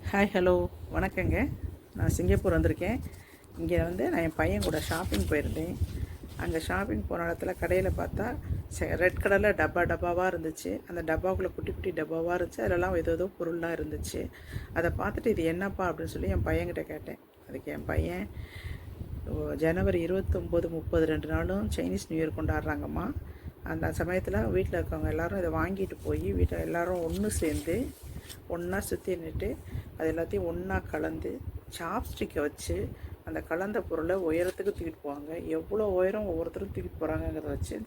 Hi hello வணக்கங்க. நான் Singapore வந்திருக்கேன். இங்கே நான் என் பையன் கூட ஷாப்பிங் போயிருந்தேன். அங்கே ஷாப்பிங் போன இடத்துல கடையில் பார்த்தா ரெட் கலரில் டப்பா டப்பாவாக இருந்துச்சு. அந்த டப்பாவுக்குள்ளே குட்டி குட்டி டப்பாவாக இருந்துச்சு. அதிலலாம் ஏதோ பொருள்லாம் இருந்துச்சு. அதை பார்த்துட்டு இது என்னப்பா அப்படின்னு சொல்லி என் பையன்கிட்ட கேட்டேன். அதுக்கு என் பையன் ஜனவரி 29, 30 2 நாளும் சைனீஸ் நியூ இயர் கொண்டாடுறாங்கம்மா. அந்த சமயத்தில் வீட்டில் இருக்கவங்க எல்லோரும் இதை வாங்கிட்டு போய் வீட்டில் எல்லோரும் ஒன்று சேர்ந்து ஒன்றா சுற்றி நின்றுட்டு அது எல்லாத்தையும் ஒன்றா கலந்து சாப்ஸ்டிக்கை வச்சு அந்த கலந்த பொருளை உயரத்துக்கு தூக்கிட்டு போவாங்க. எவ்வளோ உயரம் ஒவ்வொருத்தரும் தூக்கிட்டு போகிறாங்கங்கிறத வச்சு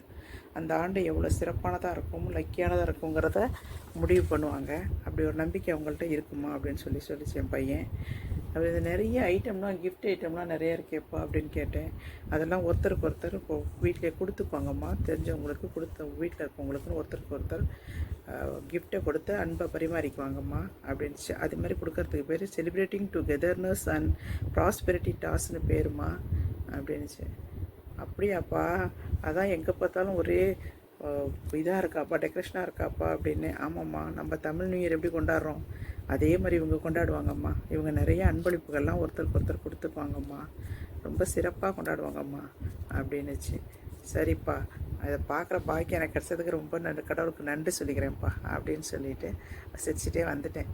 அந்த ஆண்டு எவ்வளோ சிறப்பானதாக இருக்கும், லக்கியானதாக இருக்குங்கிறத முடிவு பண்ணுவாங்க. அப்படி ஒரு நம்பிக்கை அவங்கள்ட்ட இருக்குமா அப்படின்னு சொல்லிச்சு என் பையன். அப்படி இது நிறைய ஐட்டம்லாம் கிஃப்ட் ஐட்டம்லாம் நிறையா இருக்கேப்பா அப்படின்னு கேட்டேன். அதெல்லாம் ஒருத்தருக்கு ஒருத்தர் இப்போ வீட்டிலே கொடுத்துப்பாங்கம்மா. தெரிஞ்சவங்களுக்கு வீட்டில் இருக்கவங்களுக்குன்னு ஒருத்தருக்கு ஒருத்தர் கிஃப்ட்டை கொடுத்து அன்பை பரிமாறிக்குவாங்கம்மா அப்படின்ச்சு. அது மாதிரி கொடுக்கறதுக்கு பேர் செலிப்ரேட்டிங் டுகெதர்னஸ் அண்ட் ப்ராஸ்பெரிட்டி டாஸ்னு பேருமா அப்படின்ச்சு. அப்படியாப்பா, அதான் எங்கே பார்த்தாலும் ஒரே இதாக இருக்காப்பா, டெக்கரேஷனாக இருக்காப்பா அப்படின்னு. ஆமாம்மா, நம்ம தமிழ் நியூ இயர் எப்படி கொண்டாடுறோம் அதே மாதிரி இவங்க கொண்டாடுவாங்கம்மா. இவங்க நிறைய அன்பளிப்புகள்லாம் ஒருத்தருக்கு ஒருத்தர் கொடுத்துப்பாங்கம்மா. ரொம்ப சிறப்பாக கொண்டாடுவாங்கம்மா அப்படின்னுச்சு. சரிப்பா, அதை பார்க்குற பாக்கியம் எனக்கு கிடச்சதுக்கு ரொம்ப கடவுளுக்கு நன்றி சொல்லிக்கிறேன்ப்பா அப்படின்னு சொல்லிவிட்டு சிரிச்சிட்டே வந்துட்டேன்.